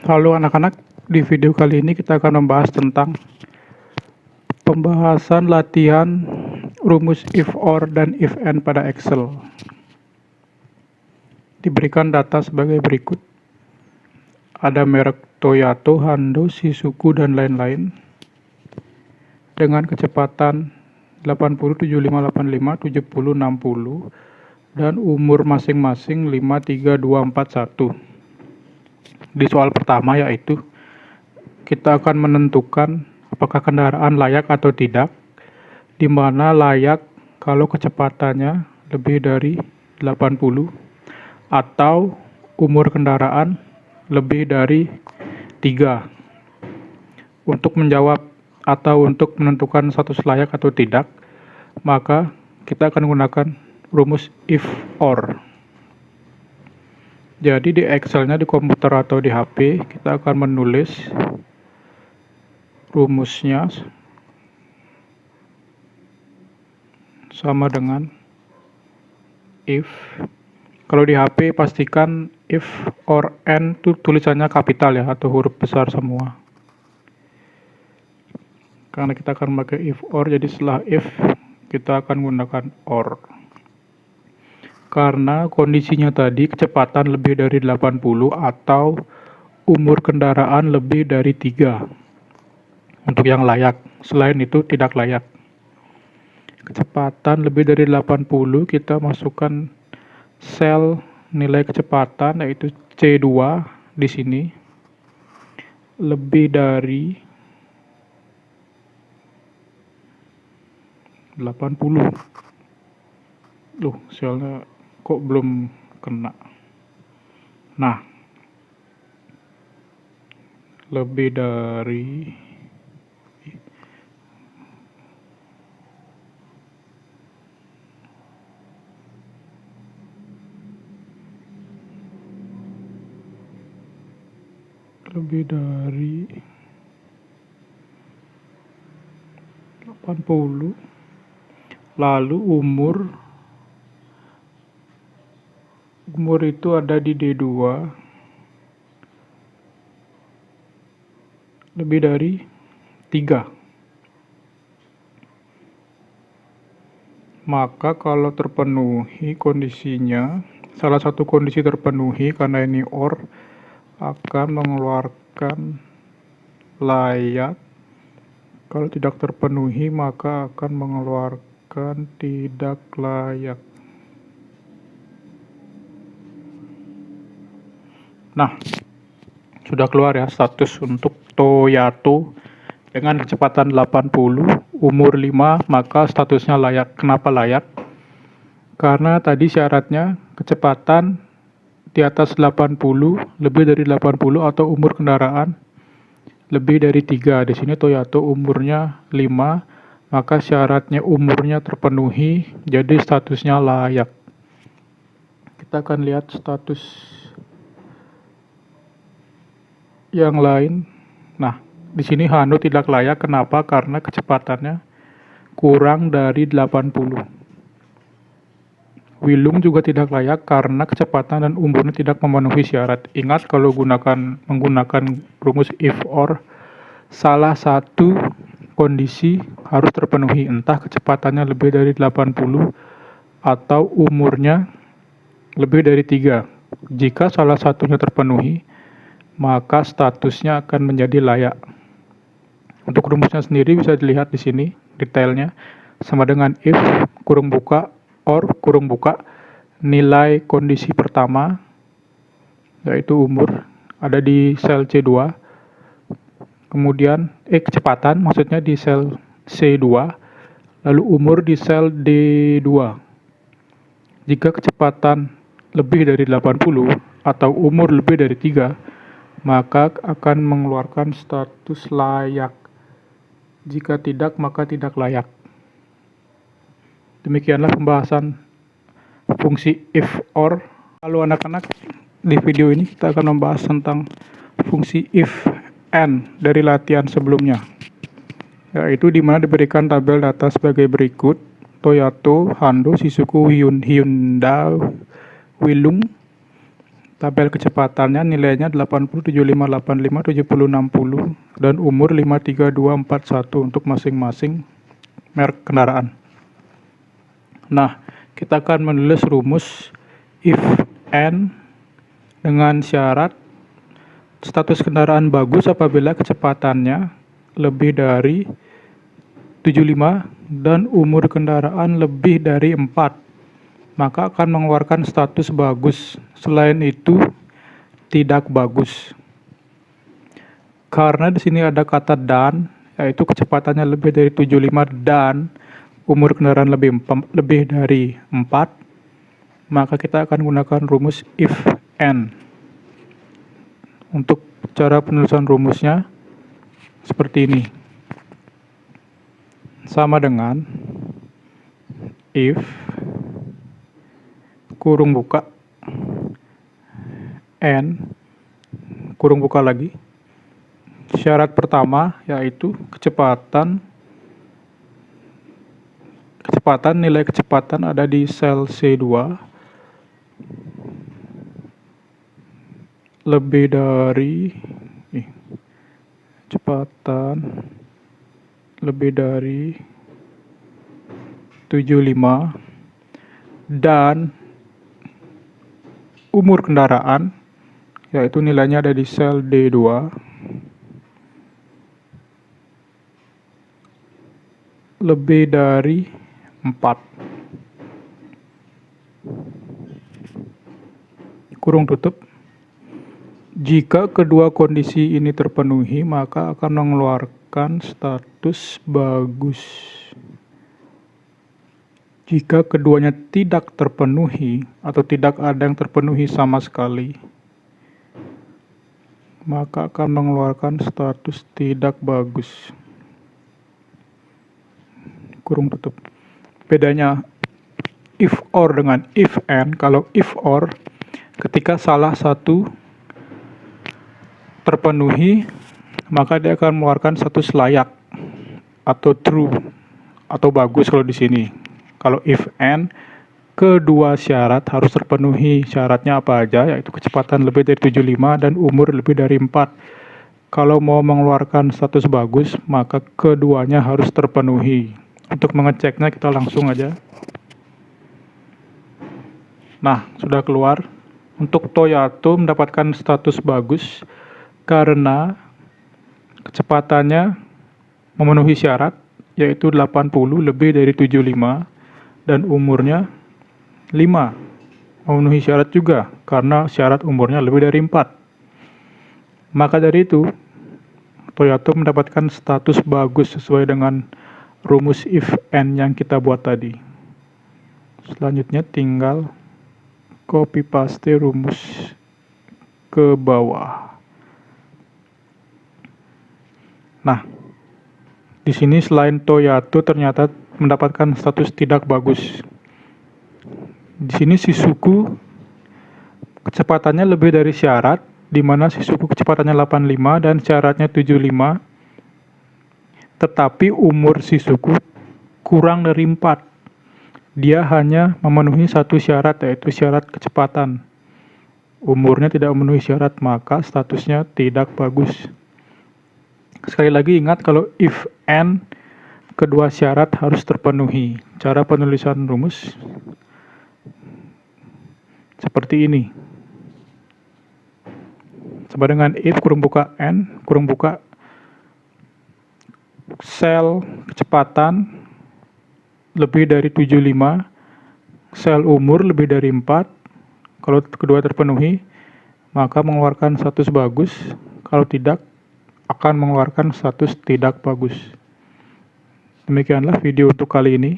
Halo anak-anak, di video kali ini kita akan membahas tentang pembahasan latihan rumus if or dan if and pada Excel. Diberikan data sebagai berikut. Ada merek Toyota, Hando, Shizuku, dan lain-lain dengan kecepatan 80, 75, 85, 70, 60 dan umur masing-masing 5, 3, 2, 4, 1. Di soal pertama yaitu kita akan menentukan apakah kendaraan layak atau tidak, di mana layak kalau kecepatannya lebih dari 80 atau umur kendaraan lebih dari 3. Untuk menjawab atau untuk menentukan status layak atau tidak, maka kita akan menggunakan rumus if or. Jadi di Excel-nya di komputer atau di HP, kita akan menulis rumusnya sama dengan if. Kalau di HP pastikan if or and itu tulisannya kapital ya, atau huruf besar semua. Karena kita akan memakai if or, jadi setelah if kita akan menggunakan or. Karena kondisinya tadi kecepatan lebih dari 80 atau umur kendaraan lebih dari 3. Untuk yang layak, selain itu tidak layak. Kecepatan lebih dari 80 kita masukkan sel nilai kecepatan yaitu C2 di sini. Lebih dari 80. Loh, selnya kok belum kena. Nah, lebih dari lebih dari 80. Lalu umur itu ada di D2 lebih dari 3. Maka kalau terpenuhi kondisinya, salah satu kondisi terpenuhi karena ini or, akan mengeluarkan layak. Kalau tidak terpenuhi maka akan mengeluarkan tidak layak. Nah, sudah keluar ya status untuk Toyota dengan kecepatan 80, umur 5, maka statusnya layak. Kenapa layak? Karena tadi syaratnya kecepatan di atas 80, lebih dari 80 atau umur kendaraan lebih dari 3. Di sini Toyota umurnya 5, maka syaratnya umurnya terpenuhi, jadi statusnya layak. Kita akan lihat status yang lain. Nah, di sini Hando tidak layak. Kenapa? Karena kecepatannya kurang dari 80. Wilung juga tidak layak karena kecepatan dan umurnya tidak memenuhi syarat. Ingat kalau menggunakan rumus if or, salah satu kondisi harus terpenuhi, entah kecepatannya lebih dari 80 atau umurnya lebih dari 3. Jika salah satunya terpenuhi, maka statusnya akan menjadi layak. Untuk rumusnya sendiri bisa dilihat di sini detailnya, sama dengan if kurung buka or kurung buka nilai kondisi pertama yaitu umur ada di sel C2, kemudian kecepatan maksudnya di sel C2, lalu umur di sel D2. Jika kecepatan lebih dari 80 atau umur lebih dari 3, maka akan mengeluarkan status layak. Jika tidak, maka tidak layak. Demikianlah pembahasan fungsi if or. Halo anak-anak, di video ini kita akan membahas tentang fungsi if and dari latihan sebelumnya, yaitu di mana diberikan tabel data sebagai berikut. Toyota, Hando, Shizuku, Hyundai, Wilung Tabel kecepatannya nilainya 80, 75, 85, 70, 60, dan umur 5, 3, 2, 4, 1 untuk masing-masing merek kendaraan. Nah, kita akan menulis rumus if n dengan syarat status kendaraan bagus apabila kecepatannya lebih dari 75 dan umur kendaraan lebih dari 4. Maka akan mengeluarkan status bagus. Selain itu, tidak bagus. Karena di sini ada kata dan, yaitu kecepatannya lebih dari 75 dan umur kendaraan lebih dari 4, maka kita akan gunakan rumus if n. Untuk cara penulisan rumusnya seperti ini. Sama dengan if kurung buka n kurung buka lagi. Syarat pertama yaitu nilai kecepatan ada di sel C2 lebih dari kecepatan lebih dari 75 dan umur kendaraan yaitu nilainya ada di sel D2 lebih dari 4. Kurung tutup. Jika kedua kondisi ini terpenuhi, maka akan mengeluarkan status bagus. Jika keduanya tidak terpenuhi atau tidak ada yang terpenuhi sama sekali, maka akan mengeluarkan status tidak bagus. Kurung tutup. Bedanya if or dengan if and, kalau if or ketika salah satu terpenuhi, maka dia akan mengeluarkan status layak atau true atau bagus kalau di sini. Kalau if and, kedua syarat harus terpenuhi. Syaratnya apa aja? Yaitu kecepatan lebih dari 75 dan umur lebih dari 4. Kalau mau mengeluarkan status bagus, maka keduanya harus terpenuhi. Untuk mengeceknya kita langsung aja. Nah, sudah keluar. Untuk Toyato mendapatkan status bagus karena kecepatannya memenuhi syarat, yaitu 80 lebih dari 75 dan umurnya 5. Memenuhi syarat juga karena syarat umurnya lebih dari 4. Maka dari itu, Toyato mendapatkan status bagus sesuai dengan rumus if and yang kita buat tadi. Selanjutnya tinggal copy paste rumus ke bawah. Nah, di sini selain Toyato ternyata mendapatkan status tidak bagus. Di sini Shizuku kecepatannya lebih dari syarat, di mana Shizuku kecepatannya 85 dan syaratnya 75. Tetapi umur Shizuku kurang dari 4. Dia hanya memenuhi satu syarat, yaitu syarat kecepatan. Umurnya tidak memenuhi syarat, maka statusnya tidak bagus. Sekali lagi ingat, kalau if and, kedua syarat harus terpenuhi. Cara penulisan rumus seperti ini. Sama dengan if kurung buka n kurung buka sel kecepatan lebih dari 75, sel umur lebih dari 4. Kalau kedua terpenuhi, maka mengeluarkan status bagus. Kalau tidak, akan mengeluarkan status tidak bagus. Demikianlah video untuk kali ini.